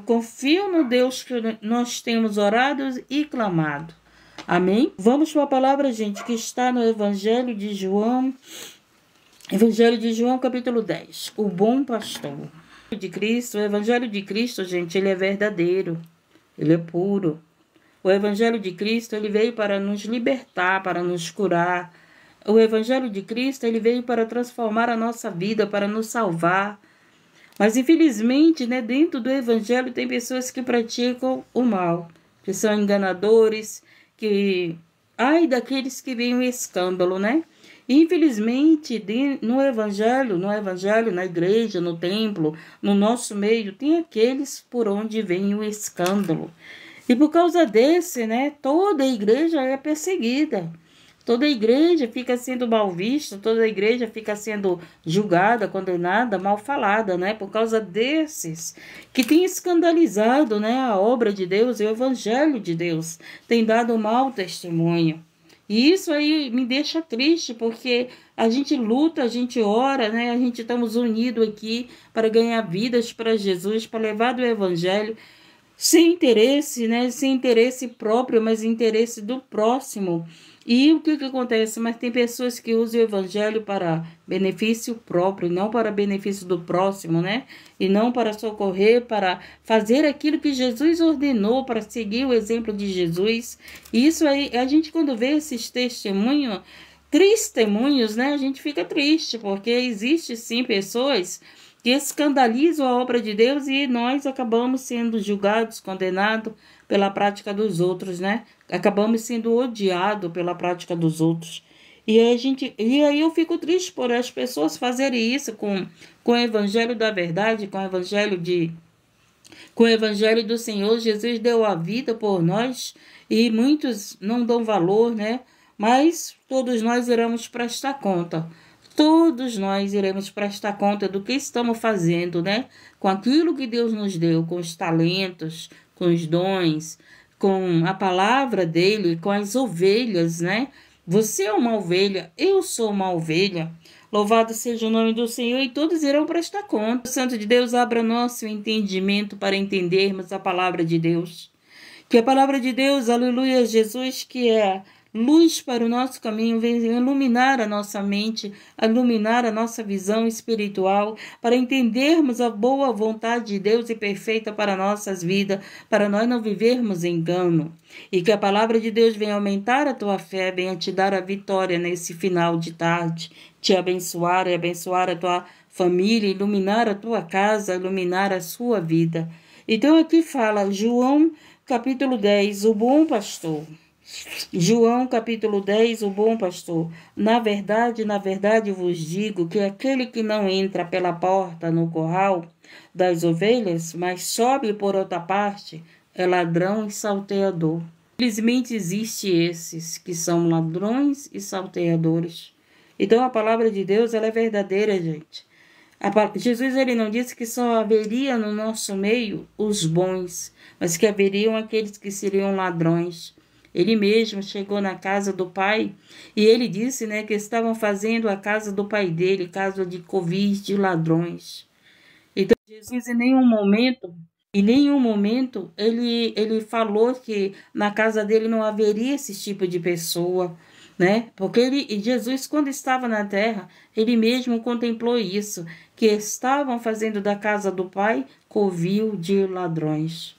Confio no Deus que nós temos orado e clamado. Amém? Vamos para a palavra, gente, que está no Evangelho de João. Evangelho de João, capítulo 10. O bom pastor. O Evangelho de Cristo, gente, ele é verdadeiro. Ele é puro. O Evangelho de Cristo, ele veio para nos libertar, para nos curar. O Evangelho de Cristo, ele veio para transformar a nossa vida, para nos salvar. Mas, infelizmente, né, dentro do Evangelho tem pessoas que praticam o mal, que são enganadores, ai daqueles que veem o escândalo, né? Infelizmente, no Evangelho, na igreja, no templo, no nosso meio, tem aqueles por onde vem o escândalo. E por causa desse, né, toda a igreja é perseguida. Toda a igreja fica sendo mal vista, toda a igreja fica sendo julgada, condenada, mal falada, né? Por causa desses que têm escandalizado, né, a obra de Deus e o evangelho de Deus, tem dado mau testemunho. E isso aí me deixa triste, porque a gente luta, a gente ora, né? A gente estamos unidos aqui para ganhar vidas para Jesus, para levar do evangelho, sem interesse, né? Sem interesse próprio, mas interesse do próximo. E o que acontece? Mas tem pessoas que usam o evangelho para benefício próprio, não para benefício do próximo, né? E não para socorrer, para fazer aquilo que Jesus ordenou, para seguir o exemplo de Jesus. E isso aí, a gente quando vê esses testemunhos, né? A gente fica triste, porque existe sim pessoas que escandalizam a obra de Deus e nós acabamos sendo julgados, condenados pela prática dos outros, né? Acabamos sendo odiados pela prática dos outros. E aí eu fico triste por as pessoas fazerem isso com o evangelho da verdade, com o evangelho do Senhor. Jesus deu a vida por nós e muitos não dão valor, né? Mas todos nós iremos prestar conta. Todos nós iremos prestar conta do que estamos fazendo, né? Com aquilo que Deus nos deu, com os talentos, com os dons, com a palavra dele, com as ovelhas, né? Você é uma ovelha, eu sou uma ovelha. Louvado seja o nome do Senhor e todos irão prestar conta. O Santo de Deus abra nosso entendimento para entendermos a palavra de Deus. Que a palavra de Deus, aleluia, Jesus, que é luz para o nosso caminho, vem iluminar a nossa mente, iluminar a nossa visão espiritual, para entendermos a boa vontade de Deus e perfeita para nossas vidas, para nós não vivermos engano. E que a palavra de Deus venha aumentar a tua fé, venha te dar a vitória nesse final de tarde, te abençoar e abençoar a tua família, iluminar a tua casa, iluminar a sua vida. Então aqui fala João capítulo 10, o bom pastor. João capítulo 10, o bom pastor. Na verdade vos digo que aquele que não entra pela porta no curral das ovelhas, mas sobe por outra parte, é ladrão e salteador. Infelizmente existe esses que são ladrões e salteadores. Então a palavra de Deus ela é verdadeira, gente. Jesus ele não disse que só haveria no nosso meio os bons, mas que haveriam aqueles que seriam ladrões. Ele mesmo chegou na casa do pai e ele disse, né, que estavam fazendo a casa do pai dele, casa de covis, de ladrões. Então, Jesus em nenhum momento, ele falou que na casa dele não haveria esse tipo de pessoa, né? Porque Jesus, quando estava na terra, ele mesmo contemplou isso, que estavam fazendo da casa do pai covil de ladrões.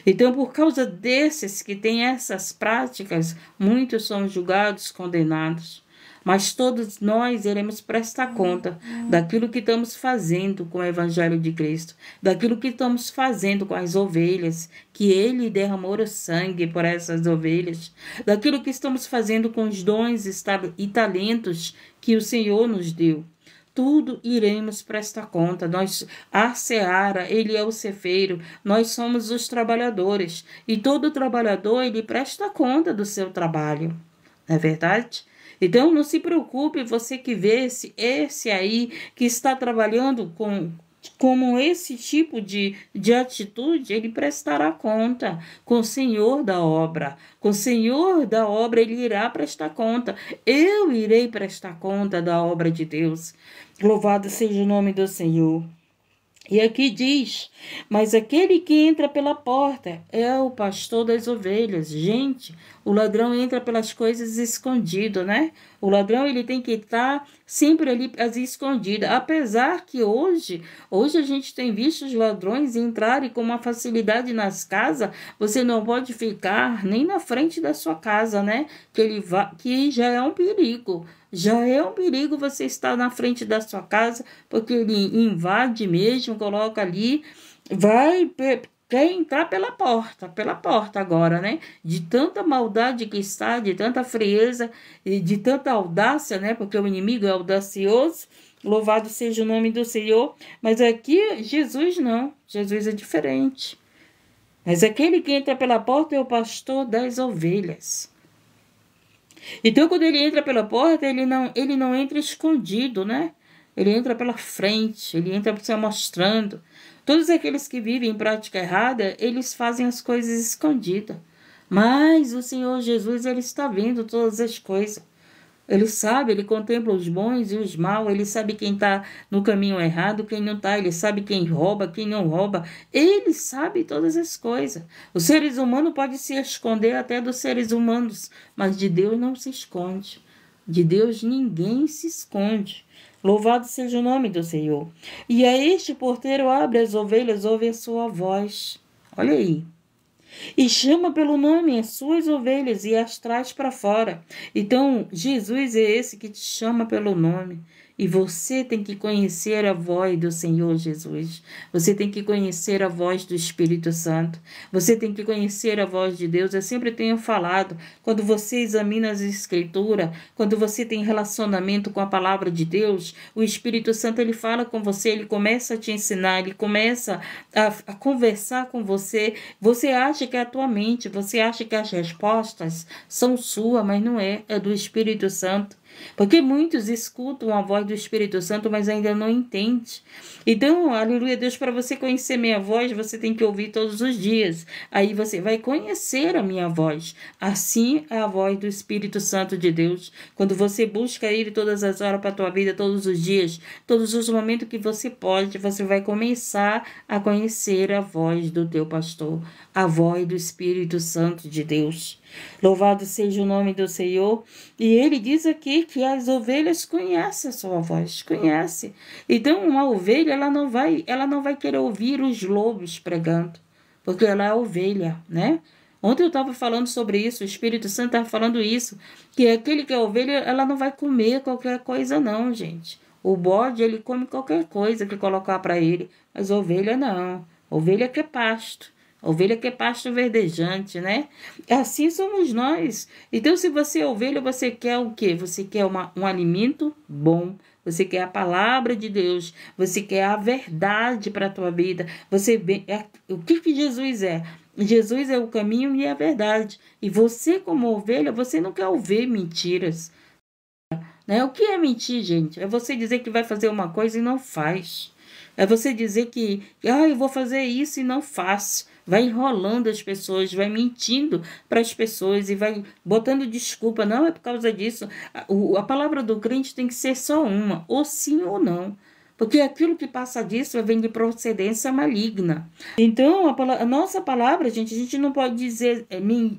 Então, por causa desses que têm essas práticas, muitos são julgados, condenados. Mas todos nós iremos prestar conta daquilo que estamos fazendo com o Evangelho de Cristo, daquilo que estamos fazendo com as ovelhas, que Ele derramou o sangue por essas ovelhas, daquilo que estamos fazendo com os dons e talentos que o Senhor nos deu. Tudo iremos prestar conta. A seara, ele é o cefeiro, nós somos os trabalhadores. E todo trabalhador, ele presta conta do seu trabalho. Não é verdade? Então, não se preocupe, você que vê esse aí que está trabalhando como esse tipo de atitude, ele prestará conta com o Senhor da obra. Com o Senhor da obra, ele irá prestar conta. Eu irei prestar conta da obra de Deus. Louvado seja o nome do Senhor. E aqui diz, mas aquele que entra pela porta é o pastor das ovelhas. Gente, o ladrão entra pelas coisas escondido, né? O ladrão ele tem que estar sempre ali as escondidas. Apesar que hoje a gente tem visto os ladrões entrarem com uma facilidade nas casas, você não pode ficar nem na frente da sua casa, né? Que já é um perigo. Já é um perigo você estar na frente da sua casa, porque ele invade mesmo, coloca ali, quer entrar pela porta agora, né? De tanta maldade que está, de tanta frieza e de tanta audácia, né? Porque o inimigo é audacioso. Louvado seja o nome do Senhor. Mas aqui, Jesus não. Jesus é diferente. Mas aquele que entra pela porta é o pastor das ovelhas. Então, quando ele entra pela porta, ele não entra escondido, né? Ele entra pela frente, ele entra se mostrando. Todos aqueles que vivem em prática errada, eles fazem as coisas escondidas. Mas o Senhor Jesus, ele está vendo todas as coisas. Ele sabe, ele contempla os bons e os maus, ele sabe quem está no caminho errado, quem não está, ele sabe quem rouba, quem não rouba, ele sabe todas as coisas. Os seres humanos podem se esconder até dos seres humanos, mas de Deus não se esconde. De Deus ninguém se esconde. Louvado seja o nome do Senhor. E a este porteiro abre as ovelhas, ouve a sua voz. Olha aí. E chama pelo nome as suas ovelhas e as traz para fora. Então, Jesus é esse que te chama pelo nome. E você tem que conhecer a voz do Senhor Jesus. Você tem que conhecer a voz do Espírito Santo. Você tem que conhecer a voz de Deus. Eu sempre tenho falado, quando você examina as Escrituras, quando você tem relacionamento com a palavra de Deus, o Espírito Santo ele fala com você, ele começa a te ensinar, ele começa a conversar com você. Você acha que é a tua mente, você acha que as respostas são suas, mas não é, é do Espírito Santo. Porque muitos escutam a voz do Espírito Santo, mas ainda não entendem. Então, aleluia, Deus, para você conhecer minha voz, você tem que ouvir todos os dias. Aí você vai conhecer a minha voz. Assim é a voz do Espírito Santo de Deus. Quando você busca Ele todas as horas para a tua vida, todos os dias, todos os momentos que você pode, você vai começar a conhecer a voz do teu pastor, a voz do Espírito Santo de Deus. Louvado seja o nome do Senhor. E ele diz aqui que as ovelhas conhecem a sua voz, conhecem. Então, uma ovelha, ela não vai querer ouvir os lobos pregando, porque ela é ovelha, né? Ontem eu estava falando sobre isso, o Espírito Santo estava falando isso, que aquele que é ovelha, ela não vai comer qualquer coisa não, gente. O bode, ele come qualquer coisa que colocar para ele, mas ovelha não. Ovelha quer pasto. Ovelha que é pasto verdejante, né? Assim somos nós. Então, se você é ovelha, você quer o quê? Você quer um alimento bom. Você quer a palavra de Deus. Você quer a verdade para a tua vida. O que Jesus é? Jesus é o caminho e a verdade. E você, como ovelha, você não quer ouvir mentiras. Né? O que é mentir, gente? É você dizer que vai fazer uma coisa e não faz. É você dizer que eu vou fazer isso e não faço. Vai enrolando as pessoas, vai mentindo para as pessoas e vai botando desculpa. Não é por causa disso. A palavra do crente tem que ser só uma, ou sim ou não. Porque aquilo que passa disso vem de procedência maligna. Então, a nossa palavra, gente, a gente não pode dizer,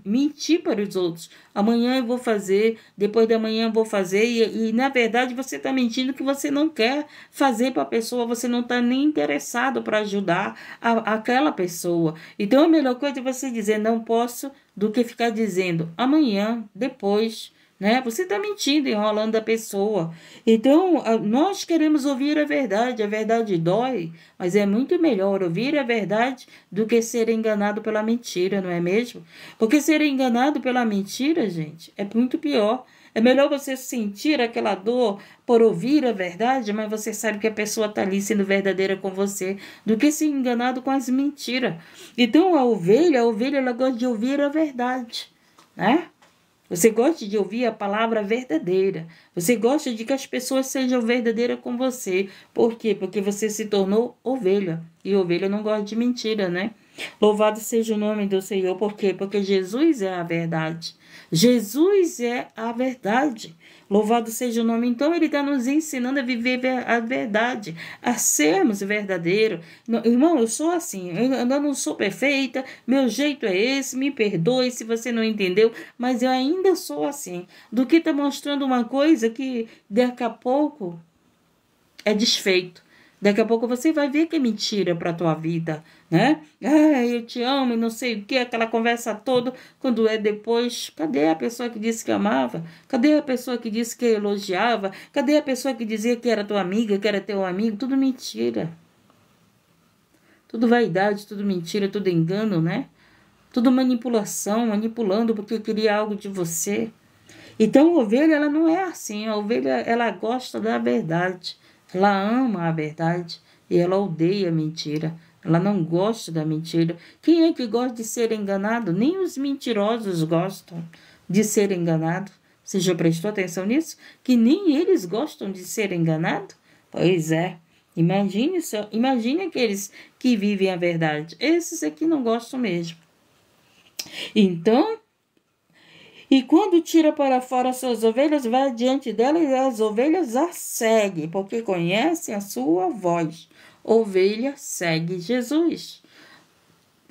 mentir para os outros. Amanhã eu vou fazer, depois da manhã eu vou fazer. E na verdade, você está mentindo que você não quer fazer para a pessoa, você não está nem interessado para ajudar aquela pessoa. Então, a melhor coisa é você dizer, não posso, do que ficar dizendo amanhã, depois, né? Você está mentindo, enrolando a pessoa. Então, nós queremos ouvir a verdade dói, mas é muito melhor ouvir a verdade do que ser enganado pela mentira, não é mesmo? Porque ser enganado pela mentira, gente, é muito pior. É melhor você sentir aquela dor por ouvir a verdade, mas você sabe que a pessoa está ali sendo verdadeira com você, do que ser enganado com as mentiras. Então, a ovelha ela gosta de ouvir a verdade, né? Você gosta de ouvir a palavra verdadeira. Você gosta de que as pessoas sejam verdadeiras com você. Por quê? Porque você se tornou ovelha. E ovelha não gosta de mentira, né? Louvado seja o nome do Senhor. Por quê? Porque Jesus é a verdade. Jesus é a verdade. Louvado seja o nome. Então, ele está nos ensinando a viver a verdade, a sermos verdadeiros. Irmão, eu sou assim, eu não sou perfeita, meu jeito é esse, me perdoe se você não entendeu, mas eu ainda sou assim. Do que está mostrando uma coisa que daqui a pouco é desfeito. Daqui a pouco você vai ver que é mentira para a tua vida, né? Ah, eu te amo e não sei o que, aquela conversa toda, quando é depois, cadê a pessoa que disse que amava? Cadê a pessoa que disse que elogiava? Cadê a pessoa que dizia que era tua amiga, que era teu amigo? Tudo mentira. Tudo vaidade, tudo mentira, tudo engano, né? Tudo manipulação, manipulando porque queria algo de você. Então, a ovelha, ela não é assim. A ovelha, ela gosta da verdade. Ela ama a verdade e ela odeia a mentira. Ela não gosta da mentira. Quem é que gosta de ser enganado? Nem os mentirosos gostam de ser enganado. Você já prestou atenção nisso? Que nem eles gostam de ser enganados? Pois é. Imagine aqueles que vivem a verdade. Esses aqui não gostam mesmo. Então, e quando tira para fora suas ovelhas, vai diante dela e as ovelhas a seguem, porque conhecem a sua voz. Ovelha segue Jesus.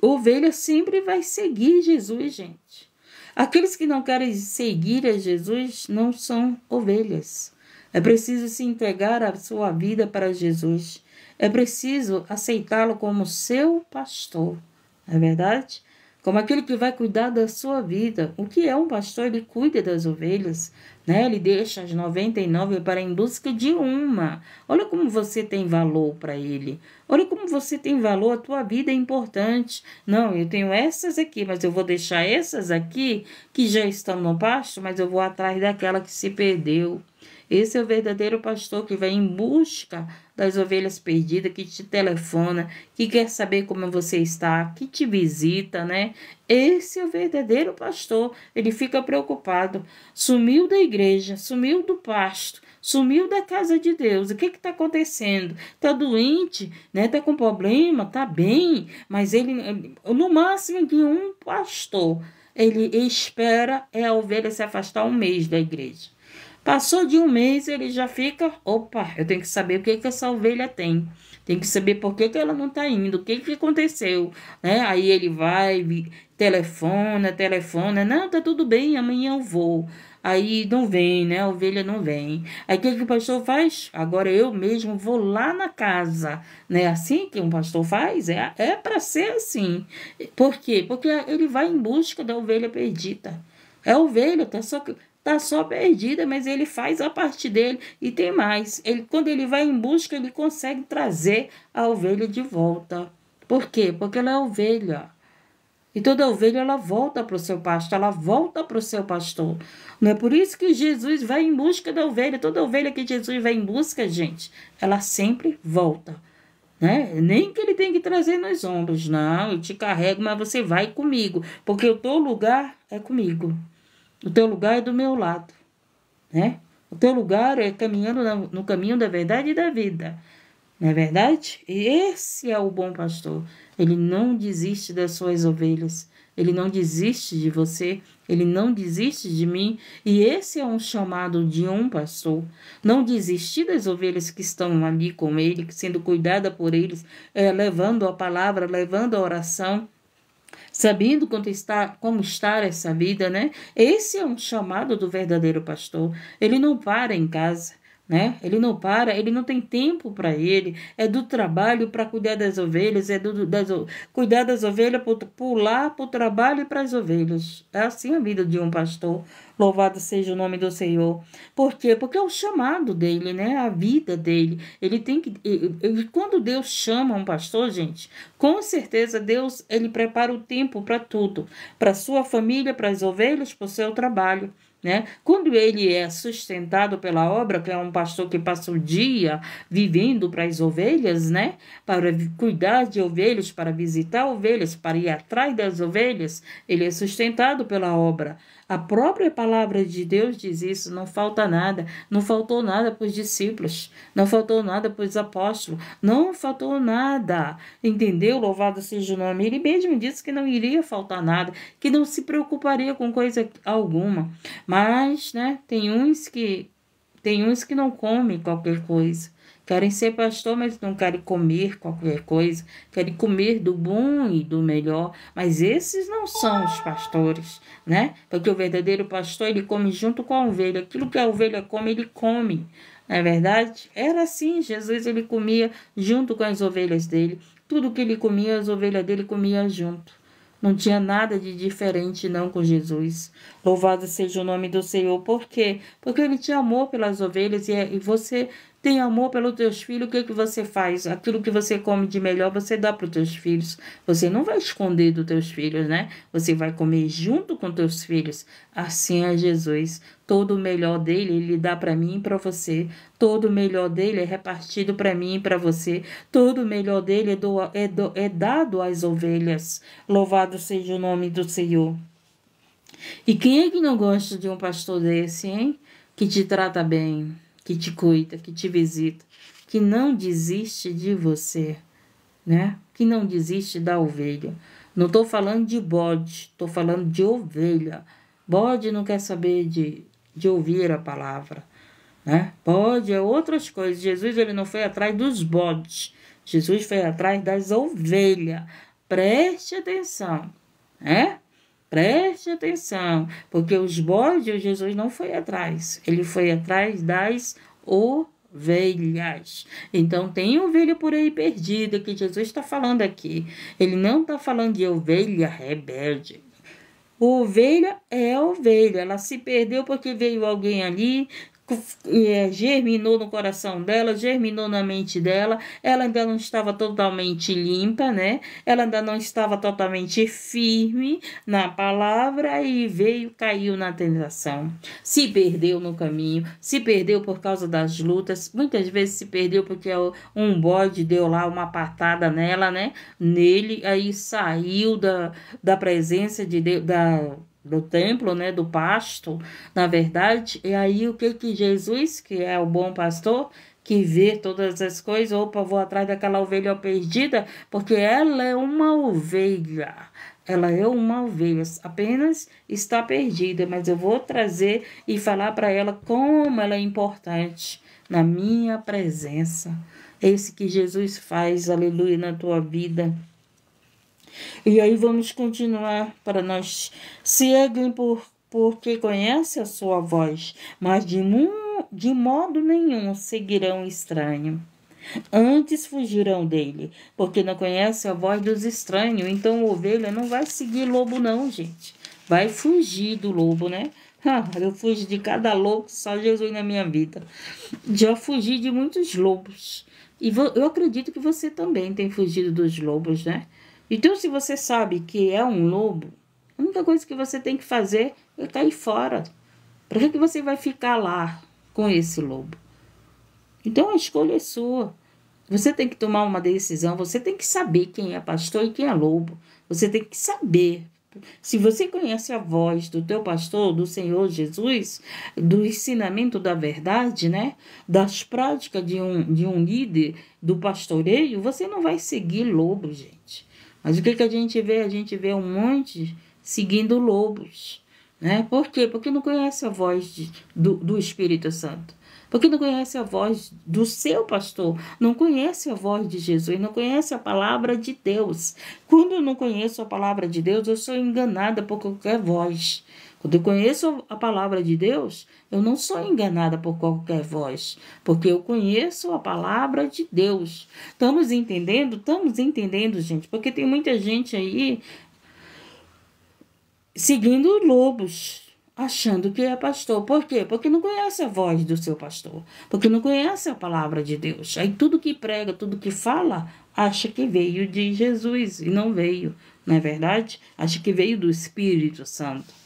Ovelha sempre vai seguir Jesus, gente. Aqueles que não querem seguir a Jesus não são ovelhas. É preciso se entregar a sua vida para Jesus. É preciso aceitá-lo como seu pastor. Não é verdade? Como aquele que vai cuidar da sua vida. O que é um pastor? Ele cuida das ovelhas, né? Ele deixa as 99 para em busca de uma. Olha como você tem valor para ele. Olha como você tem valor, a tua vida é importante. Não, eu tenho essas aqui, mas eu vou deixar essas aqui que já estão no pasto, mas eu vou atrás daquela que se perdeu. Esse é o verdadeiro pastor que vai em busca das ovelhas perdidas, que te telefona, que quer saber como você está, que te visita, né? Esse é o verdadeiro pastor. Ele fica preocupado. Sumiu da igreja, sumiu do pasto, sumiu da casa de Deus. O que está acontecendo? Está doente, né? Está com problema, está bem, mas ele, no máximo de um pastor, ele espera a ovelha se afastar 1 mês da igreja. Passou de 1 mês, ele já fica, opa, eu tenho que saber o que essa ovelha tem. Tem que saber por que ela não está indo, o que aconteceu, né? Aí ele vai, telefona, não, tá tudo bem, amanhã eu vou. Aí não vem, né? A ovelha não vem. Aí o que o pastor faz? Agora eu mesmo vou lá na casa, né? Assim que um pastor faz, é para ser assim. Por quê? Porque ele vai em busca da ovelha perdida. É a ovelha, tá só perdida, mas ele faz a parte dele e tem mais. Quando ele vai em busca, ele consegue trazer a ovelha de volta. Por quê? Porque ela é ovelha. E toda ovelha, ela volta para o seu pasto, ela volta para o seu pastor. Não é por isso que Jesus vai em busca da ovelha. Toda ovelha que Jesus vai em busca, gente, ela sempre volta. Né? Nem que ele tem que trazer nos ombros. Não, eu te carrego, mas você vai comigo. Porque o teu lugar é comigo. O teu lugar é do meu lado, né? O teu lugar é caminhando no caminho da verdade e da vida, não é verdade? E esse é o bom pastor. Ele não desiste das suas ovelhas. Ele não desiste de você. Ele não desiste de mim. E esse é um chamado de um pastor. Não desistir das ovelhas que estão ali com ele, sendo cuidada por eles, levando a palavra, levando a oração, sabendo como estar essa vida, né? Esse é um chamado do verdadeiro pastor. Ele não para em casa, né? Ele não para, ele não tem tempo para ele. É do trabalho para cuidar das ovelhas, cuidar das ovelhas, pular para o trabalho e para as ovelhas. É assim a vida de um pastor. Louvado seja o nome do Senhor. Por quê? Porque é o chamado dele, né? A vida dele. Ele tem que... Quando Deus chama um pastor, gente, com certeza Deus, ele prepara o tempo para tudo. Para sua família, para as ovelhas, para o seu trabalho. né? Quando ele é sustentado pela obra, que é um pastor que passa o dia vivendo para as ovelhas, né? Para cuidar de ovelhas, para visitar ovelhas, para ir atrás das ovelhas, ele é sustentado pela obra. A própria palavra de Deus diz isso, não falta nada, não faltou nada para os discípulos, não faltou nada para os apóstolos, não faltou nada, entendeu? Louvado seja o nome. Ele mesmo disse que não iria faltar nada, que não se preocuparia com coisa alguma, mas, né, tem uns que não comem qualquer coisa. Querem ser pastor, mas não querem comer qualquer coisa. Querem comer do bom e do melhor. Mas esses não são os pastores, né? Porque o verdadeiro pastor, ele come junto com a ovelha. Aquilo que a ovelha come, ele come. Não é verdade? Era assim. Jesus, ele comia junto com as ovelhas dele. Tudo que ele comia, as ovelhas dele comiam junto. Não tinha nada de diferente não com Jesus. Louvado seja o nome do Senhor. Por quê? Porque ele tinha amor pelas ovelhas e você tem amor pelos teus filhos. O que você faz? Aquilo que você come de melhor, você dá para os teus filhos. Você não vai esconder dos teus filhos, né? Você vai comer junto com teus filhos. Assim é Jesus. Todo o melhor dele, ele dá para mim e para você. Todo o melhor dele é repartido para mim e para você. Todo o melhor dele é dado às ovelhas. Louvado seja o nome do Senhor. E quem é que não gosta de um pastor desse, hein? Que te trata bem, que te cuida, que te visita, que não desiste de você, né? Que não desiste da ovelha. Não estou falando de bode, estou falando de ovelha. Bode não quer saber de ouvir a palavra, né? Bode é outras coisas. Jesus, ele não foi atrás dos bodes. Jesus foi atrás das ovelhas. Preste atenção, né? Preste atenção, porque os bodes, Jesus não foi atrás. Ele foi atrás das ovelhas. Então, tem ovelha por aí perdida que Jesus está falando aqui. Ele não está falando de ovelha rebelde. Ovelha é ovelha. Ela se perdeu porque veio alguém ali, germinou no coração dela, germinou na mente dela. Ela ainda não estava totalmente limpa, né? Ela ainda não estava totalmente firme na palavra e caiu na tentação. Se perdeu no caminho, se perdeu por causa das lutas. Muitas vezes se perdeu porque um bode deu lá uma patada nela, né? Nele, aí saiu da presença de Deus, do templo, né, do pasto, na verdade. E aí o que Jesus, que é o bom pastor, que vê todas as coisas, opa, vou atrás daquela ovelha perdida, porque ela é uma ovelha. Ela é uma ovelha, apenas está perdida, mas eu vou trazer e falar para ela como ela é importante na minha presença. É isso que Jesus faz, aleluia, na tua vida. E aí vamos continuar para nós. Seguem porque conhece a sua voz, mas de modo nenhum seguirão estranho. Antes fugirão dele, porque não conhece a voz dos estranhos. Então a ovelha não vai seguir lobo não, gente. Vai fugir do lobo, né? Eu fugi de cada lobo, só Jesus na minha vida. Já fugi de muitos lobos. E eu acredito que você também tem fugido dos lobos, né? Então, se você sabe que é um lobo, a única coisa que você tem que fazer é cair fora. Para que você vai ficar lá com esse lobo? Então, a escolha é sua. Você tem que tomar uma decisão. Você tem que saber quem é pastor e quem é lobo. Você tem que saber. Se você conhece a voz do teu pastor, do Senhor Jesus, do ensinamento da verdade, né? Das práticas de um líder, do pastoreio, você não vai seguir lobo, gente. Mas o que a gente vê? A gente vê um monte seguindo lobos, né? Por quê? Porque não conhece a voz do Espírito Santo. Porque não conhece a voz do seu pastor, não conhece a voz de Jesus, não conhece a palavra de Deus. Quando eu não conheço a palavra de Deus, eu sou enganada por qualquer voz. Quando eu conheço a palavra de Deus, eu não sou enganada por qualquer voz, porque eu conheço a palavra de Deus. Estamos entendendo? Estamos entendendo, gente, porque tem muita gente aí seguindo lobos, achando que é pastor. Por quê? Porque não conhece a voz do seu pastor, porque não conhece a palavra de Deus. Aí tudo que prega, tudo que fala, acha que veio de Jesus e não veio, não é verdade? Acha que veio do Espírito Santo.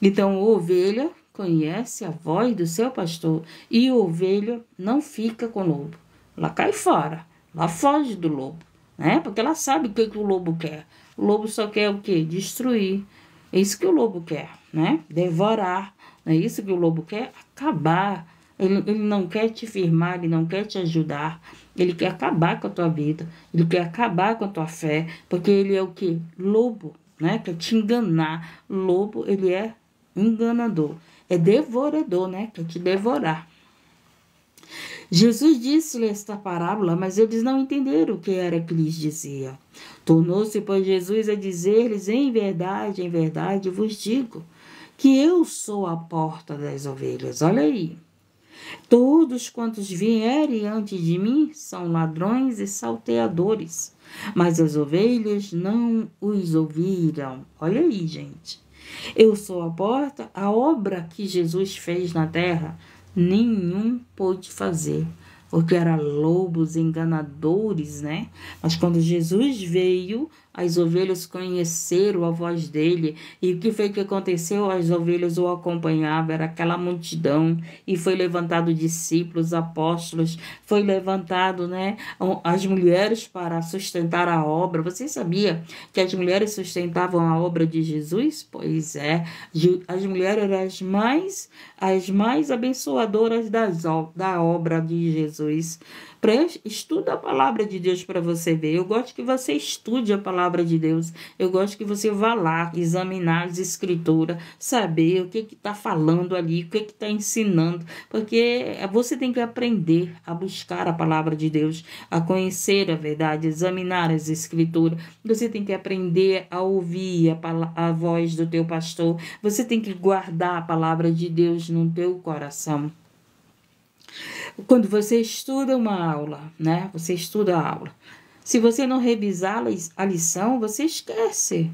Então, ovelha conhece a voz do seu pastor e a ovelha não fica com o lobo. Ela cai fora, ela foge do lobo, né? Porque ela sabe o que o lobo quer. O lobo só quer o quê? Destruir. É isso que o lobo quer, né? Devorar. É isso que o lobo quer? Acabar. Ele não quer te firmar, ele não quer te ajudar. Ele quer acabar com a tua vida. Ele quer acabar com a tua fé. Porque ele é o quê? Lobo, né? Quer te enganar. Lobo, ele é enganador. É devorador, né? Quer te devorar. Jesus disse-lhe esta parábola, mas eles não entenderam o que era que lhes dizia. Tornou-se, pois, Jesus a dizer-lhes, em verdade vos digo, que eu sou a porta das ovelhas. Olha aí. Todos quantos vierem antes de mim são ladrões e salteadores, mas as ovelhas não os ouviram. Olha aí, gente. Eu sou a porta, a obra que Jesus fez na terra, nenhum pôde fazer, porque eram lobos enganadores, né? Mas quando Jesus veio, as ovelhas conheceram a voz dele. E o que foi que aconteceu? As ovelhas o acompanhavam, era aquela multidão. E foi levantado discípulos, apóstolos, foi levantado, né, as mulheres para sustentar a obra. Você sabia que as mulheres sustentavam a obra de Jesus? Pois é, as mulheres eram as mais abençoadoras da obra de Jesus. Estuda a palavra de Deus para você ver. Eu gosto que você estude a palavra de Deus. Eu gosto que você vá lá, examinar as escrituras, saber o que está falando ali, o que está ensinando. Porque você tem que aprender a buscar a palavra de Deus, a conhecer a verdade, examinar as escrituras. Você tem que aprender a ouvir a voz do teu pastor. Você tem que guardar a palavra de Deus no teu coração. Quando você estuda uma aula, né? Você estuda a aula. Se você não revisar a lição, você esquece.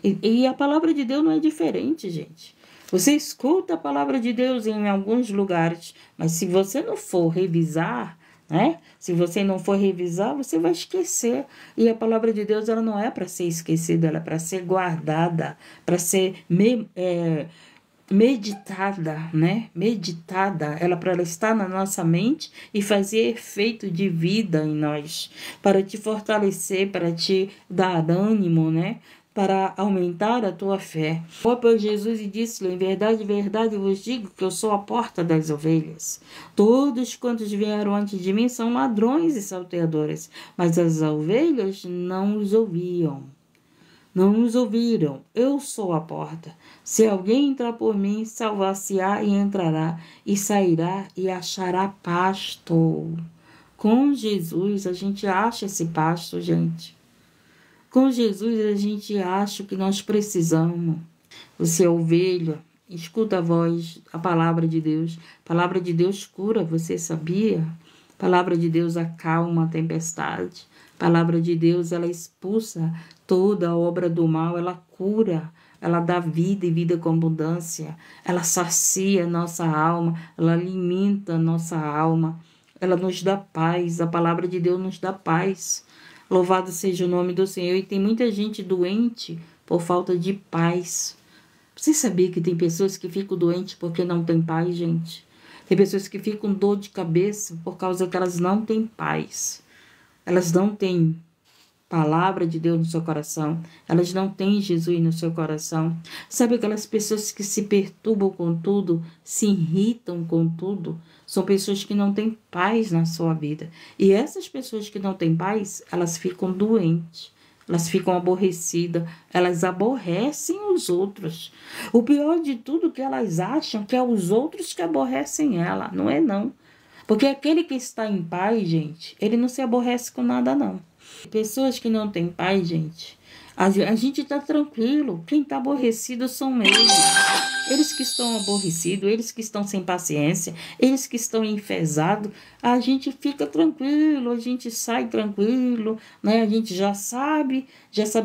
E a palavra de Deus não é diferente, gente. Você escuta a palavra de Deus em alguns lugares, mas se você não for revisar, né? Se você não for revisar, você vai esquecer. E a palavra de Deus, ela não é para ser esquecida, ela é para ser guardada, para ser meditada, né? Meditada, ela para ela estar na nossa mente e fazer efeito de vida em nós, para te fortalecer, para te dar ânimo, né? Para aumentar a tua fé. Pois Jesus disse-lhe, em verdade vos digo que eu sou a porta das ovelhas. Todos quantos vieram antes de mim são ladrões e salteadores, mas as ovelhas não os ouviam. Não nos ouviram. Eu sou a porta. Se alguém entrar por mim, salvar-se-á e entrará, e sairá e achará pasto. Com Jesus, a gente acha esse pasto, gente. Com Jesus, a gente acha o que nós precisamos. Você é ovelha, escuta a voz, a palavra de Deus. A palavra de Deus cura, você sabia? A palavra de Deus acalma a tempestade. A palavra de Deus, ela expulsa toda a obra do mal, ela cura, ela dá vida e vida com abundância, ela sacia nossa alma, ela alimenta nossa alma, ela nos dá paz, a palavra de Deus nos dá paz. Louvado seja o nome do Senhor. E tem muita gente doente por falta de paz. Você sabia que tem pessoas que ficam doentes porque não tem paz, gente? Tem pessoas que ficam com dor de cabeça por causa que elas não têm paz. Elas não têm palavra de Deus no seu coração. Elas não têm Jesus no seu coração. Sabe aquelas pessoas que se perturbam com tudo, se irritam com tudo? São pessoas que não têm paz na sua vida. E essas pessoas que não têm paz, elas ficam doentes. Elas ficam aborrecidas. Elas aborrecem os outros. O pior de tudo é que elas acham que é os outros que aborrecem ela. Não é não. Porque aquele que está em paz, gente, ele não se aborrece com nada, não. Pessoas que não têm paz, gente, a gente está tranquilo. Quem está aborrecido são eles. Eles que estão aborrecidos, eles que estão sem paciência, eles que estão enfesados, a gente fica tranquilo, a gente sai tranquilo, né? A gente já sabe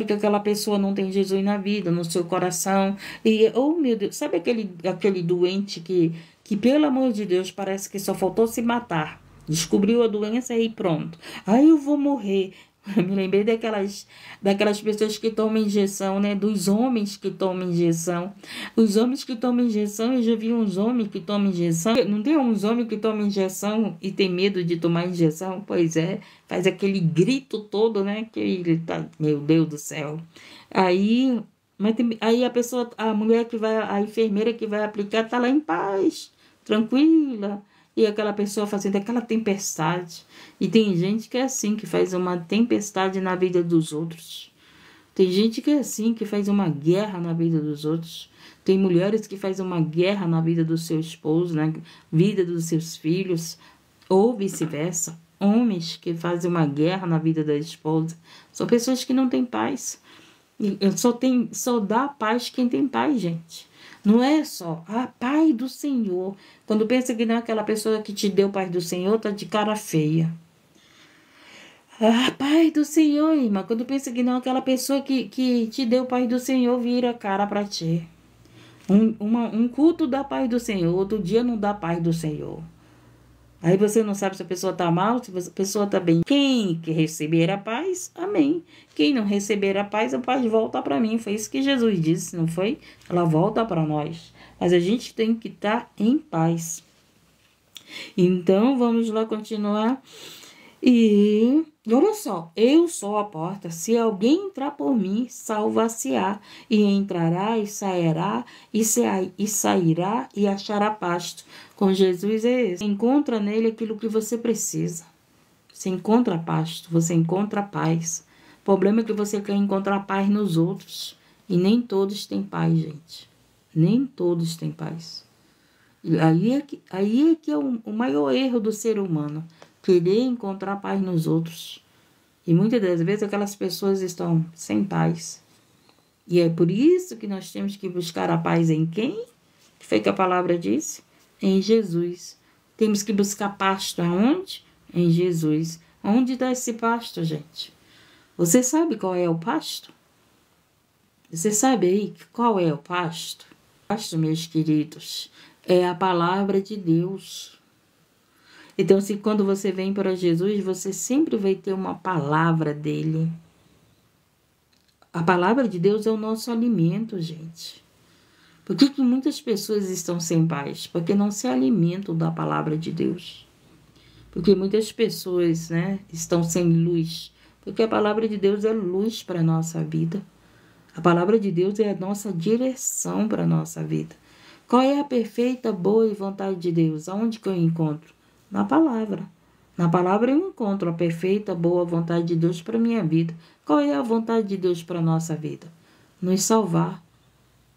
que aquela pessoa não tem Jesus na vida, no seu coração. E, oh meu Deus, sabe aquele doente que pelo amor de Deus, parece que só faltou se matar. Descobriu a doença e pronto. Aí eu vou morrer. Eu me lembrei daquelas pessoas que tomam injeção, né? Dos homens que tomam injeção. Os homens que tomam injeção, eu já vi uns homens que tomam injeção. Não tem uns homens que tomam injeção e tem medo de tomar injeção? Pois é, faz aquele grito todo, né? Que ele tá, meu Deus do céu. Aí, aí a pessoa, a mulher que vai, a enfermeira que vai aplicar, tá lá em paz, tranquila. E aquela pessoa fazendo aquela tempestade. E tem gente que é assim, que faz uma tempestade na vida dos outros. Tem gente que é assim, que faz uma guerra na vida dos outros. Tem mulheres que fazem uma guerra na vida do seu esposo, na vida dos seus filhos, ou vice-versa. Homens que fazem uma guerra na vida da esposa. São pessoas que não têm paz. E só dá paz quem tem paz, gente. Não é só a paz do Senhor. Quando pensa que não é aquela pessoa que te deu paz do Senhor, tá de cara feia. A paz do Senhor, irmã. Quando pensa que não é aquela pessoa que te deu paz do Senhor, vira a cara para ti. Um culto dá paz do Senhor, outro dia não dá paz do Senhor. Aí você não sabe se a pessoa está mal, se a pessoa está bem. Quem que receber a paz, amém. Quem não receber a paz volta para mim. Foi isso que Jesus disse, não foi? Ela volta para nós. Mas a gente tem que estar em paz. Então, vamos lá continuar. E olha só, eu sou a porta. Se alguém entrar por mim, salvar-se-á. E entrará e sairá e sairá e achará pasto. Com Jesus é esse. Você encontra nele aquilo que você precisa. Você encontra pasto, você encontra paz. O problema é que você quer encontrar paz nos outros. E nem todos têm paz, gente. Nem todos têm paz. E aí é que é o maior erro do ser humano. Querer encontrar paz nos outros. E muitas das vezes aquelas pessoas estão sem paz. E é por isso que nós temos que buscar a paz em quem? Que foi que a palavra disse? Em Jesus. Temos que buscar pasto aonde? Em Jesus. Onde está esse pasto, gente? Você sabe qual é o pasto? Você sabe aí qual é o pasto? O pasto, meus queridos, é a palavra de Deus. Então, se quando você vem para Jesus, você sempre vai ter uma palavra dele. A palavra de Deus é o nosso alimento, gente. Por que muitas pessoas estão sem paz? Porque não se alimentam da palavra de Deus. Porque muitas pessoas, né, estão sem luz. Porque a palavra de Deus é luz para a nossa vida. A palavra de Deus é a nossa direção para a nossa vida. Qual é a perfeita, boa e vontade de Deus? Aonde que eu encontro? Na palavra. Na palavra eu encontro a perfeita, boa vontade de Deus para a minha vida. Qual é a vontade de Deus para a nossa vida? Nos salvar.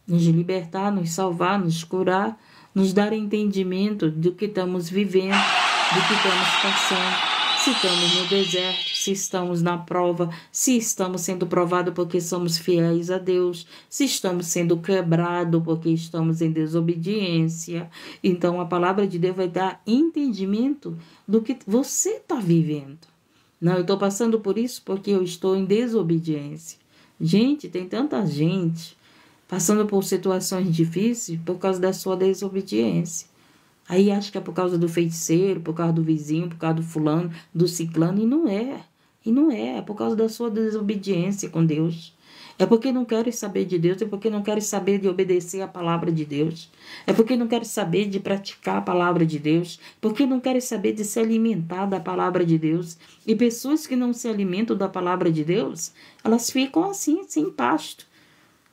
Nos libertar, nos salvar, nos curar, nos dar entendimento do que estamos vivendo, do que estamos passando, se estamos no deserto, se estamos na prova, se estamos sendo provados porque somos fiéis a Deus, se estamos sendo quebrados porque estamos em desobediência. Então, a palavra de Deus vai dar entendimento do que você está vivendo. Não, eu estou passando por isso porque eu estou em desobediência. Gente, tem tanta gente passando por situações difíceis por causa da sua desobediência. Aí acha que é por causa do feiticeiro, por causa do vizinho, por causa do fulano, do ciclano, e não é. E não é, é por causa da sua desobediência com Deus. É porque não querem saber de Deus, é porque não querem saber de obedecer a palavra de Deus. É porque não querem saber de praticar a palavra de Deus, porque não querem saber de se alimentar da palavra de Deus. E pessoas que não se alimentam da palavra de Deus, elas ficam assim, sem pasto,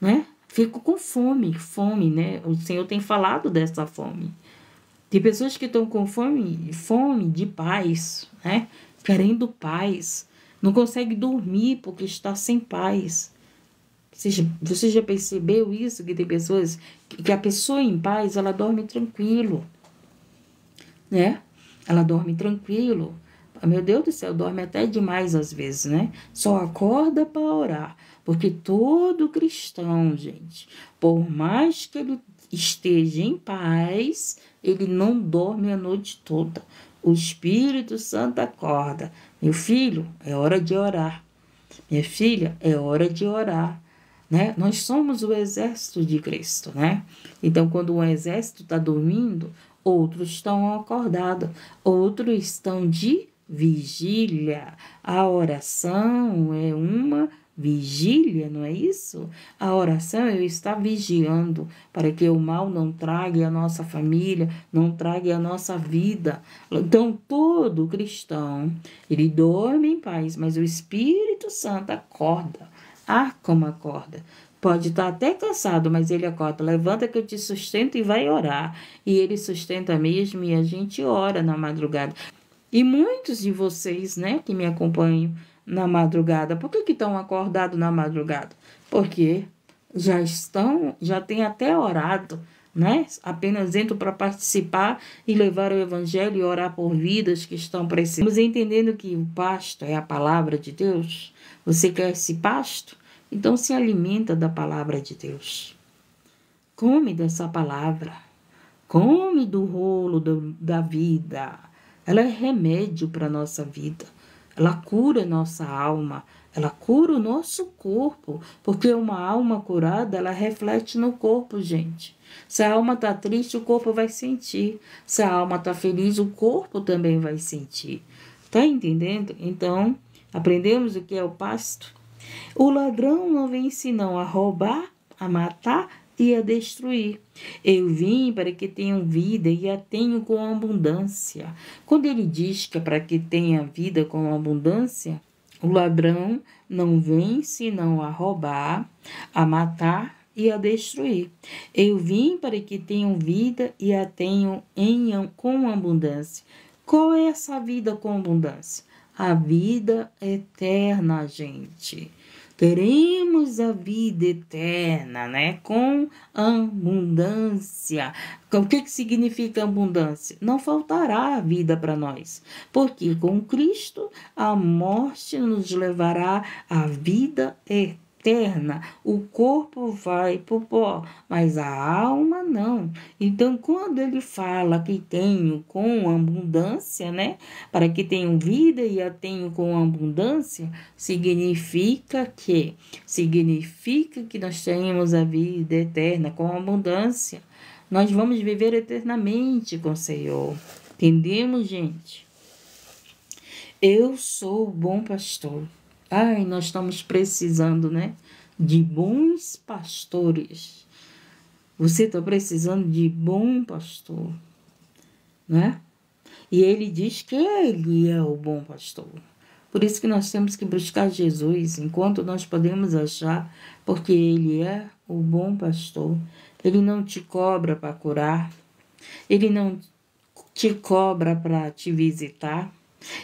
né? Fico com fome, né? O Senhor tem falado dessa fome. Tem pessoas que estão com fome de paz, né? Querendo paz. Não consegue dormir porque está sem paz. Você já percebeu isso? Que tem pessoas que a pessoa em paz, ela dorme tranquilo, né? Ela dorme tranquilo. Meu Deus do céu, dorme até demais às vezes, né? Só acorda para orar. Porque todo cristão, gente, por mais que ele esteja em paz, ele não dorme a noite toda. O Espírito Santo acorda. Meu filho, é hora de orar. Minha filha, é hora de orar. Né? Nós somos o exército de Cristo, né? Então, quando um exército está dormindo, outros estão acordados, outros estão de vigília. A oração é uma vigília, não é isso? A oração é eu estar vigiando para que o mal não trague a nossa família, não trague a nossa vida. Então, todo cristão, ele dorme em paz, mas o Espírito Santo acorda. Ah, como acorda. Pode estar até cansado, mas ele acorda. Levanta que eu te sustento e vai orar. E ele sustenta mesmo e a gente ora na madrugada. E muitos de vocês, né, que me acompanham na madrugada, por que estão acordados na madrugada? Porque já têm até orado, né? Apenas entram para participar e levar o evangelho e orar por vidas que estão precisando. Estamos entendendo que o pasto é a palavra de Deus? Você quer esse pasto? Então se alimenta da palavra de Deus. Come dessa palavra. Come do rolo da vida. Ela é remédio para a nossa vida. Ela cura a nossa alma. Ela cura o nosso corpo. Porque uma alma curada, ela reflete no corpo, gente. Se a alma está triste, o corpo vai sentir. Se a alma está feliz, o corpo também vai sentir. Está entendendo? Então, aprendemos o que é o pasto. O ladrão não vem senão a roubar, a matar e a destruir. Eu vim para que tenham vida e a tenham com abundância. Quando ele diz que é para que tenha vida com abundância, o ladrão não vem senão a roubar, a matar e a destruir. Eu vim para que tenham vida e a tenham com abundância. Qual é essa vida com abundância? A vida eterna, gente. Teremos a vida eterna, né? Com abundância. O que significa abundância? Não faltará a vida para nós. Porque com Cristo a morte nos levará à vida eterna. O corpo vai para o pó, mas a alma não. Então, quando ele fala que tenho com abundância, né? Para que tenham vida e a tenho com abundância, significa que nós tenhamos a vida eterna com abundância. Nós vamos viver eternamente com o Senhor. Entendemos, gente? Eu sou o bom pastor. Ai, nós estamos precisando, né? De bons pastores. Você está precisando de bom pastor, né? E ele diz que ele é o bom pastor. Por isso que nós temos que buscar Jesus enquanto nós podemos achar, porque ele é o bom pastor. Ele não te cobra para curar. Ele não te cobra para te visitar.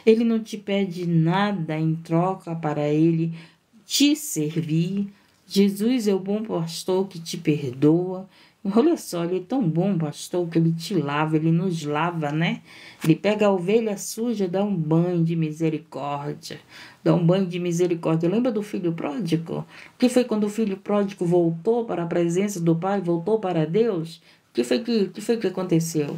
Ele não te pede nada em troca para ele te servir. Jesus é o bom pastor que te perdoa. Olha só, ele é tão bom pastor que ele te lava, ele nos lava, né? Ele pega a ovelha suja, dá um banho de misericórdia. Dá um banho de misericórdia. Lembra do filho pródigo? O que foi quando o filho pródigo voltou para a presença do pai, voltou para Deus? O que foi que aconteceu?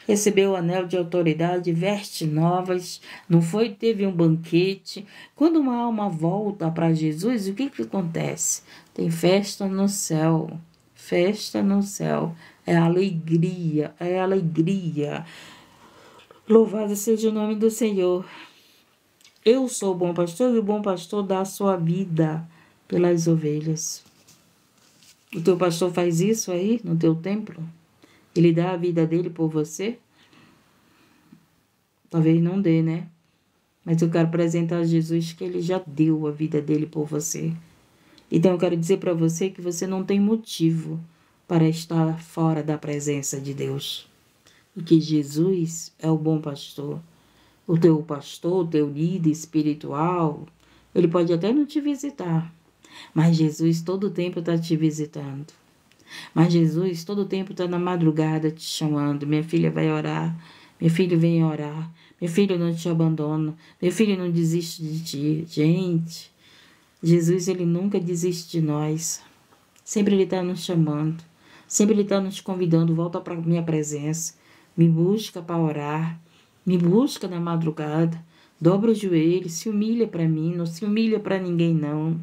Recebeu o anel de autoridade, vestes novas, não foi? Teve um banquete. Quando uma alma volta para Jesus, o que acontece? Tem festa no céu. Festa no céu. É alegria, é alegria. Louvado seja o nome do Senhor. Eu sou o bom pastor e o bom pastor dá a sua vida pelas ovelhas. O teu pastor faz isso aí no teu templo? Ele dá a vida dele por você? Talvez não dê, né? Mas eu quero apresentar a Jesus que ele já deu a vida dele por você. Então eu quero dizer para você que você não tem motivo para estar fora da presença de Deus. Porque Jesus é o bom pastor. O teu líder espiritual, ele pode até não te visitar. Mas Jesus todo o tempo está te visitando. Mas Jesus todo o tempo está na madrugada te chamando. Minha filha vai orar. Meu filho vem orar. Meu filho não te abandona. Meu filho não desiste de ti. Gente, Jesus ele nunca desiste de nós. Sempre ele está nos chamando. Sempre ele está nos convidando. Volta para a minha presença. Me busca para orar. Me busca na madrugada. Dobra o joelho. Se humilha para mim. Não se humilha para ninguém não.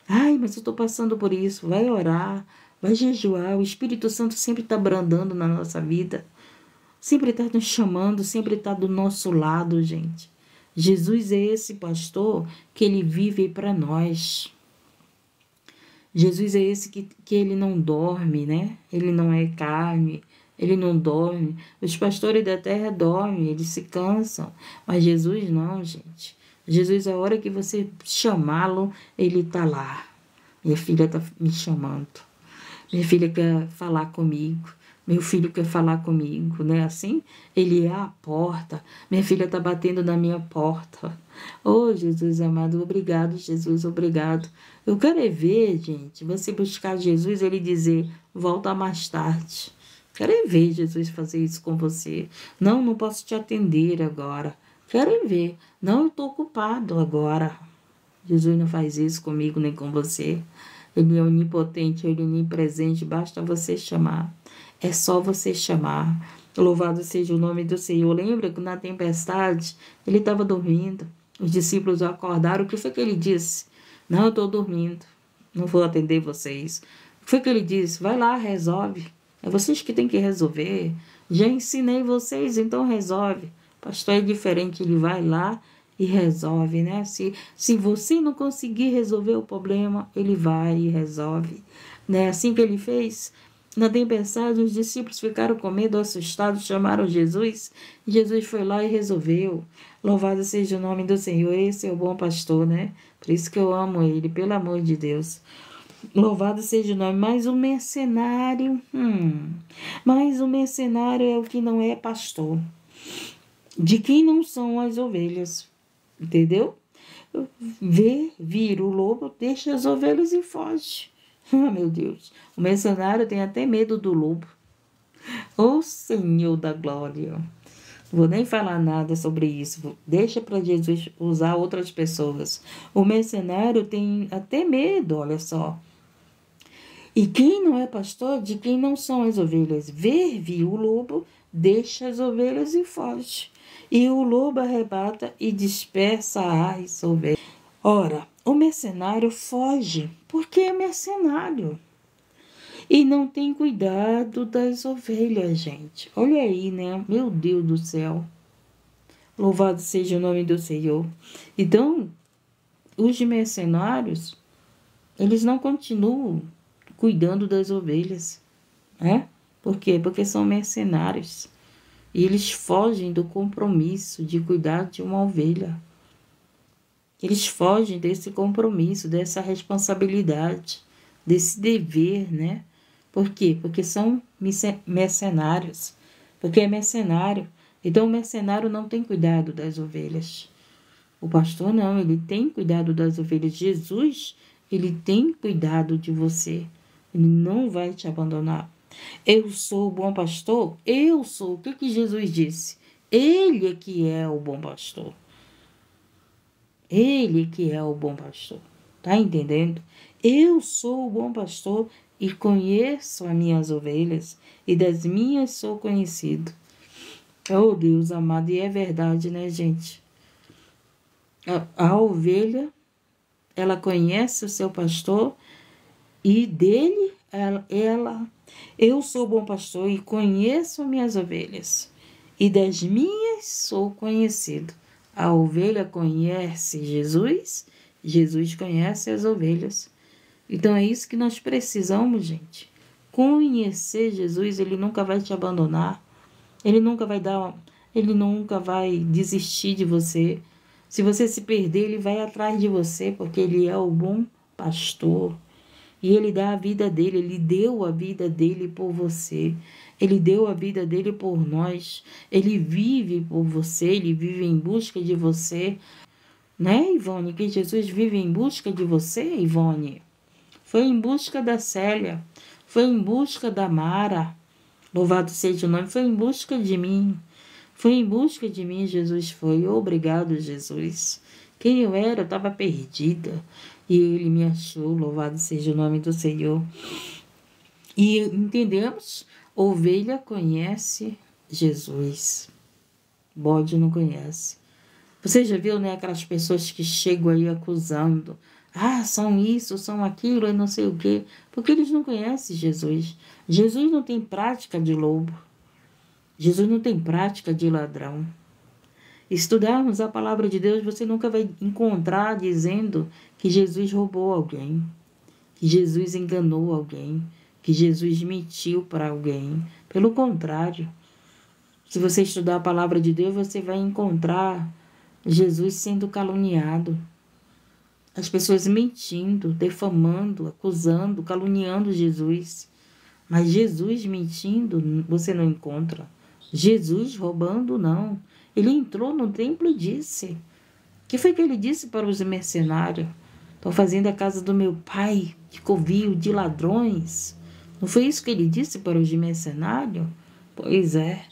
Ai, mas eu estou passando por isso. Vai orar. Vai jejuar. O Espírito Santo sempre está brandando na nossa vida. Sempre está nos chamando. Sempre está do nosso lado, gente. Jesus é esse pastor que ele vive para nós. Jesus é esse que ele não dorme, né? Ele não é carne, ele não dorme. Os pastores da terra dormem, eles se cansam. Mas Jesus não, gente. Jesus, a hora que você chamá-lo, ele está lá. Minha filha está me chamando. Minha filha quer falar comigo. Meu filho quer falar comigo, né? Assim, ele é a porta. Minha filha está batendo na minha porta. Oh, Jesus amado, obrigado, Jesus, obrigado. Eu quero é ver, gente, você buscar Jesus, ele dizer, volta mais tarde. Quero é ver Jesus fazer isso com você. Não, não posso te atender agora. Quero é ver. Não, eu estou ocupado agora. Jesus não faz isso comigo nem com você. Ele é onipotente, ele é onipresente, basta você chamar. É só você chamar. Louvado seja o nome do Senhor. Lembra que na tempestade ele estava dormindo. Os discípulos o acordaram. O que foi que ele disse? Não, eu estou dormindo. Não vou atender vocês. O que foi que ele disse? Vai lá, resolve. É vocês que têm que resolver. Já ensinei vocês, então resolve. O pastor é diferente, ele vai lá e resolve, né? Se você não conseguir resolver o problema, ele vai e resolve. Né? Assim que ele fez, na tempestade, os discípulos ficaram com medo, assustados, chamaram Jesus. Jesus foi lá e resolveu. Louvado seja o nome do Senhor. Esse é o bom pastor, né? Por isso que eu amo ele, pelo amor de Deus. Louvado seja o nome. Mais um mercenário. Mais um mercenário é o que não é pastor. De quem não são as ovelhas. Entendeu? Vira o lobo, deixa as ovelhas e foge. Ah, meu Deus. O mercenário tem até medo do lobo. Ô Senhor da glória. Vou nem falar nada sobre isso. Deixa para Jesus usar outras pessoas. O mercenário tem até medo, olha só. E quem não é pastor, de quem não são as ovelhas? Viu o lobo, deixa as ovelhas e foge. E o lobo arrebata e dispersa as ovelhas. Ora, o mercenário foge, porque é mercenário. E não tem cuidado das ovelhas, gente. Olha aí, né? Meu Deus do céu. Louvado seja o nome do Senhor. Então, os mercenários, eles não continuam cuidando das ovelhas, né? Por quê? Porque são mercenários. E eles fogem do compromisso de cuidar de uma ovelha. Eles fogem desse compromisso, dessa responsabilidade, desse dever, né? Por quê? Porque são mercenários. Porque é mercenário. Então, o mercenário não tem cuidado das ovelhas. O pastor não, ele tem cuidado das ovelhas. Jesus, ele tem cuidado de você. Ele não vai te abandonar. Eu sou o bom pastor? Eu sou. O que Jesus disse? Ele é que é o bom pastor. Ele que é o bom pastor. Tá entendendo? Eu sou o bom pastor e conheço as minhas ovelhas, e das minhas sou conhecido. Oh, Deus amado, e é verdade, né, gente? A ovelha, ela conhece o seu pastor, e dele, eu sou o bom pastor e conheço as minhas ovelhas, e das minhas sou conhecido. A ovelha conhece Jesus, Jesus conhece as ovelhas. Então é isso que nós precisamos, gente. Conhecer Jesus, ele nunca vai te abandonar. Ele nunca vai desistir de você. Se você se perder, ele vai atrás de você, porque ele é o bom pastor. E ele dá a vida dele, ele deu a vida dele por você. Ele deu a vida dele por nós. Ele vive por você, ele vive em busca de você. Né, Ivone? Que Jesus vive em busca de você, Ivone? Foi em busca da Célia. Foi em busca da Mara. Louvado seja o nome. Foi em busca de mim. Foi em busca de mim, Jesus foi. Obrigado, Jesus. Quem eu era, eu estava perdida. E ele me achou. Louvado seja o nome do Senhor. E entendemos? Ovelha conhece Jesus. Bode não conhece. Você já viu, né, aquelas pessoas que chegam aí acusando? Ah, são isso, são aquilo, e não sei o quê. Porque eles não conhecem Jesus. Jesus não tem prática de lobo. Jesus não tem prática de ladrão. estudarmos a palavra de Deus, você nunca vai encontrar dizendo que Jesus roubou alguém, que Jesus enganou alguém, que Jesus mentiu para alguém. Pelo contrário, se você estudar a palavra de Deus, você vai encontrar Jesus sendo caluniado, as pessoas mentindo, defamando, acusando, caluniando Jesus. Mas Jesus mentindo, você não encontra. Jesus roubando, não. Ele entrou no templo e disse. O que foi que ele disse para os mercenários? Estão fazendo a casa do meu pai de covil de ladrões. Não foi isso que ele disse para os mercenários? Pois é.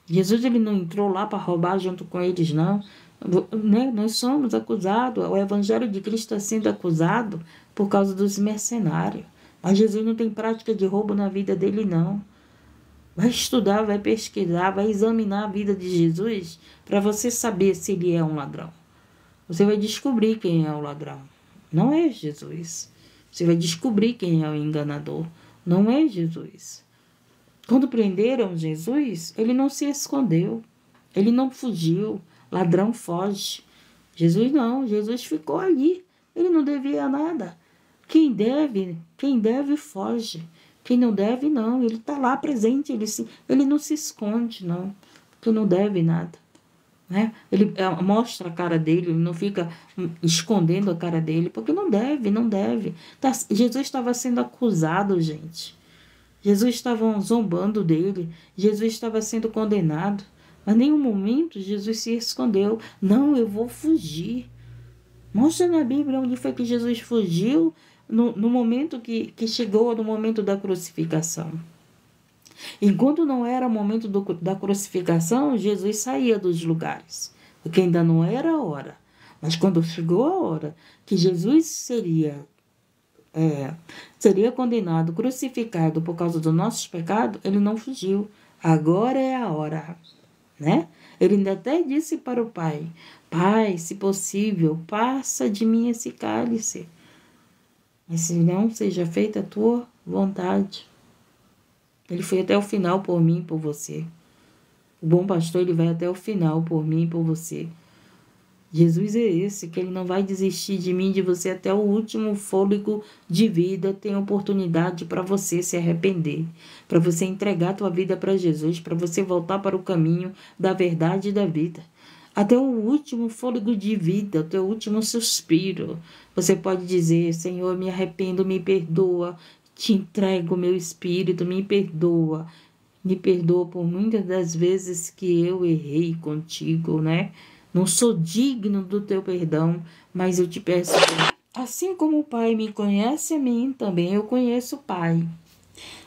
Jesus ele não entrou lá para roubar junto com eles, não. Né? Nós somos acusados. O evangelho de Cristo está sendo acusado por causa dos mercenários. Mas Jesus não tem prática de roubo na vida dele, não. Vai estudar, vai pesquisar, vai examinar a vida de Jesus para você saber se ele é um ladrão. Você vai descobrir quem é o ladrão. Não é Jesus. Você vai descobrir quem é o enganador. Não é Jesus. Quando prenderam Jesus, ele não se escondeu. Ele não fugiu. Ladrão foge. Jesus não. Jesus ficou ali. Ele não devia nada. Quem deve foge. Quem não deve, não. Ele está lá presente. Ele não se esconde, não. Porque não deve nada. Né? Ele mostra a cara dele, ele não fica escondendo a cara dele, porque não deve. Jesus estava sendo acusado, gente. Jesus estava zombando dele. Jesus estava sendo condenado. Mas em nenhum momento Jesus se escondeu. Não, eu vou fugir. Mostra na Bíblia onde foi que Jesus fugiu no momento que chegou no momento da crucificação. Enquanto não era o momento da crucificação, Jesus saía dos lugares, porque ainda não era a hora. Mas quando chegou a hora que Jesus seria condenado, crucificado por causa dos nossos pecados, ele não fugiu. Agora é a hora, né? Ele ainda até disse para o Pai: Pai, se possível, passa de mim esse cálice, mas se não seja feita a tua vontade. Ele foi até o final por mim e por você. O bom pastor, ele vai até o final por mim e por você. Jesus é esse, que ele não vai desistir de mim, de você, até o último fôlego de vida. Tem oportunidade para você se arrepender, para você entregar a tua vida para Jesus, para você voltar para o caminho da verdade e da vida. Até o último fôlego de vida, até o último suspiro, você pode dizer: Senhor, me arrependo, me perdoa, te entrego o meu espírito, me perdoa por muitas das vezes que eu errei contigo, né? Não sou digno do teu perdão, mas eu te peço, assim como o Pai me conhece a mim, também eu conheço o Pai.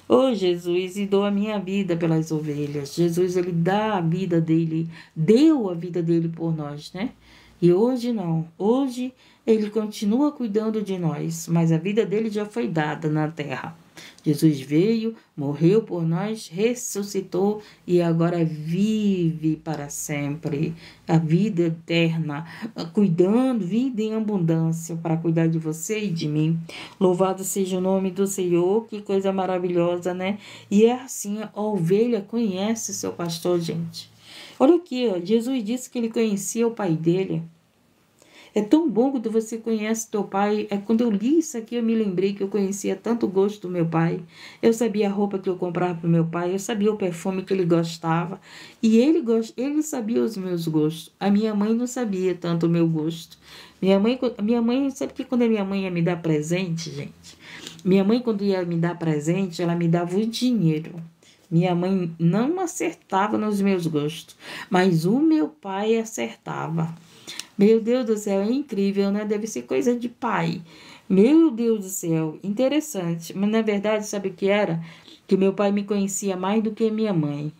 Oh, Jesus, e dou a minha vida pelas ovelhas. Jesus, ele dá a vida dele, deu a vida dele por nós, né? E hoje não. Hoje ele continua cuidando de nós, mas a vida dele já foi dada na terra. Jesus veio, morreu por nós, ressuscitou e agora vive para sempre. A vida eterna, cuidando, vida em abundância para cuidar de você e de mim. Louvado seja o nome do Senhor, que coisa maravilhosa, né? E é assim, a ovelha conhece seu pastor, gente. Olha aqui, ó, Jesus disse que ele conhecia o pai dele. É tão bom quando você conhece teu pai. Quando eu li isso aqui, eu me lembrei que eu conhecia tanto o gosto do meu pai. Eu sabia a roupa que eu comprava para o meu pai. Eu sabia o perfume que ele gostava. E ele sabia os meus gostos. A minha mãe não sabia tanto o meu gosto. Minha mãe, sabe que quando a minha mãe ia me dar presente, gente? Minha mãe, quando ia me dar presente, ela me dava o dinheiro. Minha mãe não acertava nos meus gostos, mas o meu pai acertava. Meu Deus do céu, é incrível, né? Deve ser coisa de pai. Meu Deus do céu, interessante. Mas, na verdade, sabe o que era? Que meu pai me conhecia mais do que minha mãe.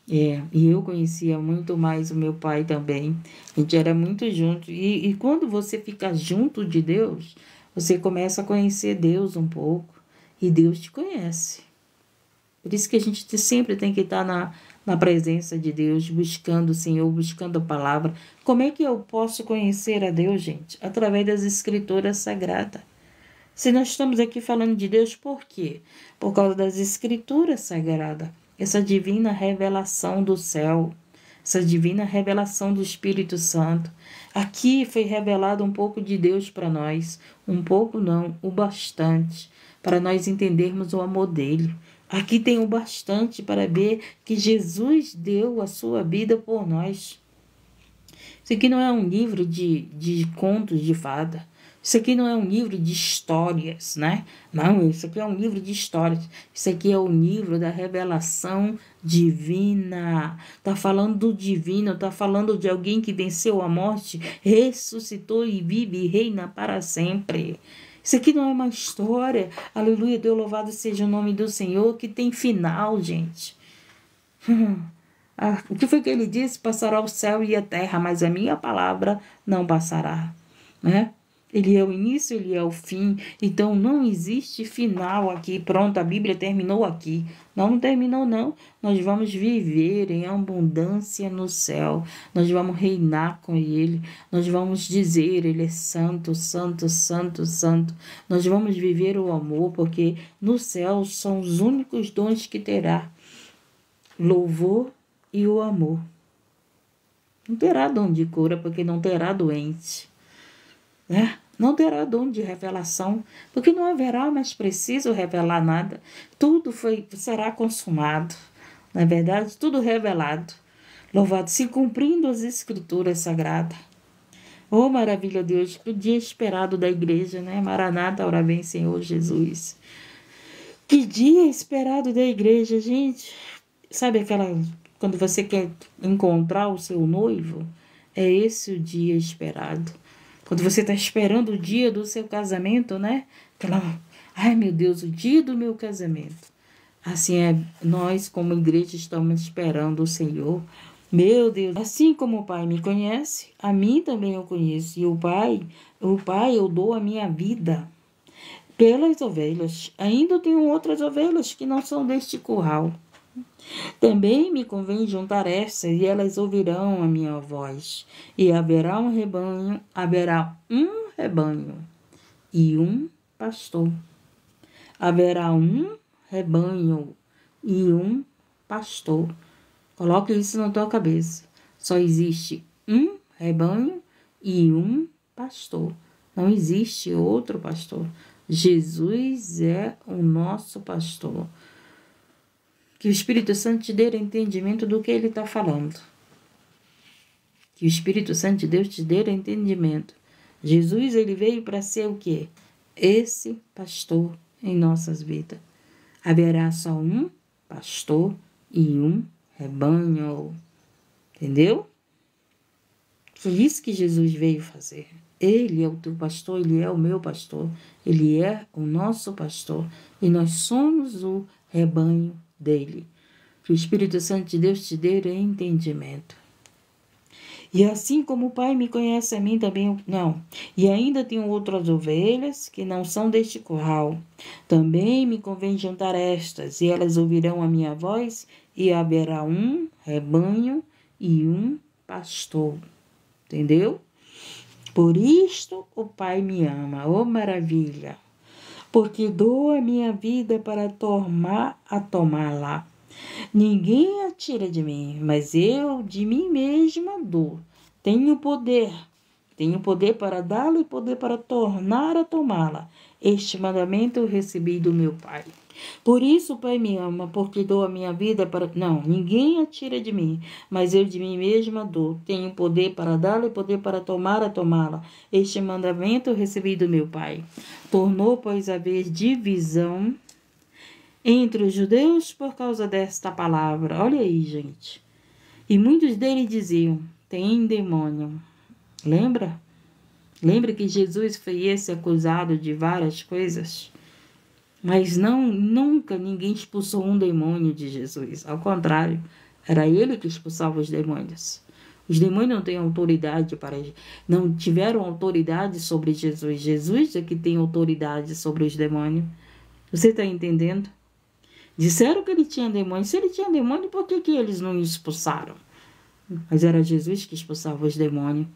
E eu conhecia muito mais o meu pai também. A gente era muito junto. E quando você fica junto de Deus, você começa a conhecer Deus um pouco. E Deus te conhece. Por isso que a gente sempre tem que estar na presença de Deus, buscando o Senhor, buscando a palavra. Como é que eu posso conhecer a Deus, gente? Através das Escrituras Sagradas. Se nós estamos aqui falando de Deus, por quê? Por causa das Escrituras Sagradas. Essa divina revelação do céu. essa divina revelação do Espírito Santo. Aqui foi revelado um pouco de Deus para nós, um pouco não, o bastante, para nós entendermos o amor dele. Aqui tem o bastante para ver que Jesus deu a sua vida por nós. Isso aqui não é um livro de contos de fada. Isso aqui não é um livro de histórias, né? Não, isso aqui é um livro de histórias. Isso aqui é o livro da revelação divina. Está falando do divino, está falando de alguém que venceu a morte, ressuscitou e vive e reina para sempre. Isso aqui não é uma história. Aleluia, Deus louvado seja o nome do Senhor, que tem final, gente. O que foi que ele disse? Passará o céu e a terra, mas a minha palavra não passará, né? Ele é o início, ele é o fim. Então, não existe final aqui. Pronto, a Bíblia terminou aqui. Não, não terminou, não. Nós vamos viver em abundância no céu. Nós vamos reinar com ele. Nós vamos dizer, ele é santo, santo, santo, santo. Nós vamos viver o amor, porque no céu são os únicos dons que terá. Louvor e o amor. Não terá dom de cura, porque não terá doente, né? Não terá dom de revelação, porque não haverá mais preciso revelar nada. Tudo será consumado, não é verdade? Tudo revelado. Louvado, se cumprindo as escrituras sagradas. Oh, maravilha, Deus, o dia esperado da igreja, né? Maranata, ora vem, Senhor Jesus. Que dia esperado da igreja, gente. Sabe aquela, quando você quer encontrar o seu noivo? É esse o dia esperado. Quando você está esperando o dia do seu casamento, né? Ai, meu Deus, o dia do meu casamento. Assim é, nós como igreja estamos esperando o Senhor. Meu Deus, assim como o Pai me conhece, a mim também eu conheço. E o Pai eu dou a minha vida pelas ovelhas. Ainda tenho outras ovelhas que não são deste curral. Também me convém juntar estas, e elas ouvirão a minha voz. E haverá um rebanho e um pastor. Haverá um rebanho e um pastor. Coloque isso na tua cabeça. Só existe um rebanho e um pastor. Não existe outro pastor. Jesus é o nosso pastor. Que o Espírito Santo te dê entendimento do que ele está falando. Que o Espírito Santo de Deus te dê entendimento. Jesus, ele veio para ser o quê? Esse pastor em nossas vidas. Haverá só um pastor e um rebanho. Entendeu? Foi isso que Jesus veio fazer. Ele é o teu pastor, ele é o meu pastor. Ele é o nosso pastor. E nós somos o rebanho dele. Que o Espírito Santo de Deus te dê entendimento. E assim como o Pai me conhece a mim também, não. E ainda tenho outras ovelhas que não são deste curral. Também me convém juntar estas, e elas ouvirão a minha voz, e haverá um rebanho e um pastor. Entendeu? Por isto o Pai me ama. Oh, maravilha! Porque dou a minha vida para tomá-la. Ninguém a tira de mim, mas eu de mim mesma dou. Tenho poder para dá-la e poder para tornar a tomá-la. Este mandamento eu recebi do meu Pai. Por isso o Pai me ama, porque dou a minha vida para... Não, ninguém a tira de mim, mas eu de mim mesma dou. Tenho poder para dá-la e poder para tomá-la. Este mandamento eu recebi do meu Pai. Tornou, pois, a haver divisão entre os judeus por causa desta palavra. Olha aí, gente. E muitos deles diziam, tem demônio. Lembra? Lembra que Jesus foi esse acusado de várias coisas? Mas nunca ninguém expulsou um demônio de Jesus. Ao contrário, era ele que expulsava os demônios. Os demônios não têm autoridade não tiveram autoridade sobre Jesus. Jesus é que tem autoridade sobre os demônios. Você está entendendo? Disseram que ele tinha demônio. Se ele tinha demônio, por que eles não expulsaram? Mas era Jesus que expulsava os demônios.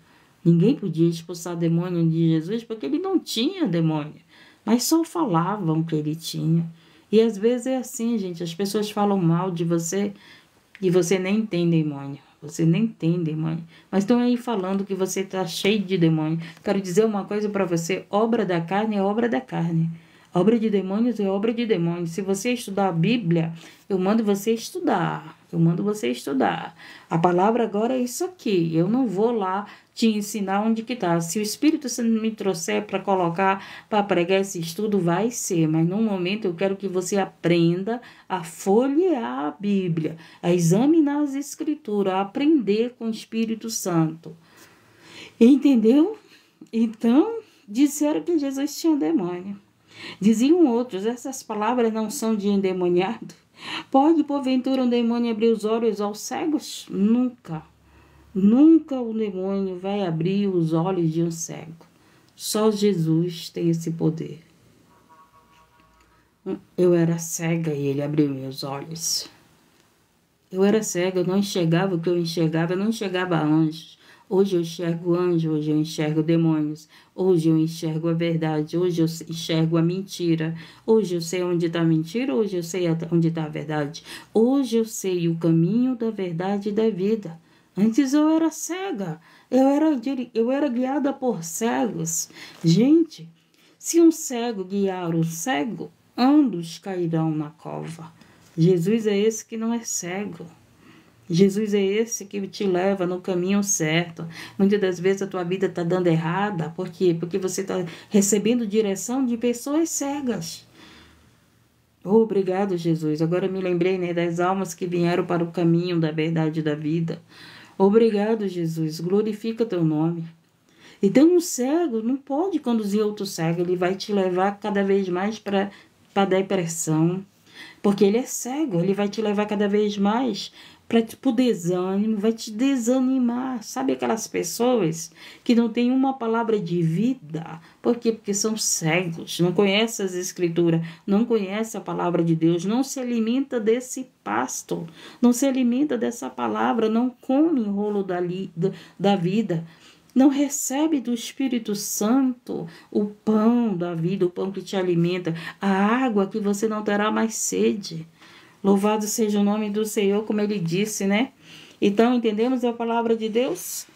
Ninguém podia expulsar demônio de Jesus porque ele não tinha demônio. Mas só falavam que ele tinha. E às vezes é assim, gente. As pessoas falam mal de você e você nem tem demônio. Você nem tem demônio. Mas estão aí falando que você está cheio de demônio. Quero dizer uma coisa para você. Obra da carne é obra da carne. Obra de demônios é obra de demônios. Se você estudar a Bíblia, eu mando você estudar. Eu mando você estudar. A palavra agora é isso aqui. Eu não vou lá te ensinar onde que está. Se o Espírito Santo me trouxer para colocar, para pregar esse estudo, vai ser. Mas no momento eu quero que você aprenda a folhear a Bíblia, a examinar as Escrituras, a aprender com o Espírito Santo. Entendeu? Então, disseram que Jesus tinha demônio. Diziam outros, essas palavras não são de endemoniado. Pode, porventura, um demônio abrir os olhos aos cegos? Nunca. Nunca o demônio vai abrir os olhos de um cego. Só Jesus tem esse poder. Eu era cega e ele abriu meus olhos. Eu era cega, eu não enxergava o que eu não enxergava anjos. Hoje eu enxergo anjos, hoje eu enxergo demônios, hoje eu enxergo a verdade, hoje eu enxergo a mentira, hoje eu sei onde está a mentira, hoje eu sei onde está a verdade, hoje eu sei o caminho da verdade e da vida. Antes eu era cega, eu era guiada por cegos. Gente, se um cego guiar o cego, ambos cairão na cova. Jesus é esse que não é cego. Jesus é esse que te leva no caminho certo. Muitas das vezes a tua vida está dando errada. Por quê? Porque você está recebendo direção de pessoas cegas. Oh, obrigado, Jesus. Agora me lembrei, né, das almas que vieram para o caminho da verdade e da vida. Obrigado, Jesus. Glorifica teu nome. Então, um cego não pode conduzir outro cego. Ele vai te levar cada vez mais para a depressão. Porque ele é cego. Ele vai te levar cada vez mais para o desânimo, vai te desanimar. Sabe aquelas pessoas que não têm uma palavra de vida? Por quê? Porque são cegos, não conhecem as escrituras, não conhecem a palavra de Deus, não se alimenta desse pasto, não se alimenta dessa palavra, não come o rolo da vida. Não recebe do Espírito Santo o pão da vida, o pão que te alimenta, a água que você não terá mais sede. Louvado seja o nome do Senhor, como ele disse, né? Então, entendemos a palavra de Deus?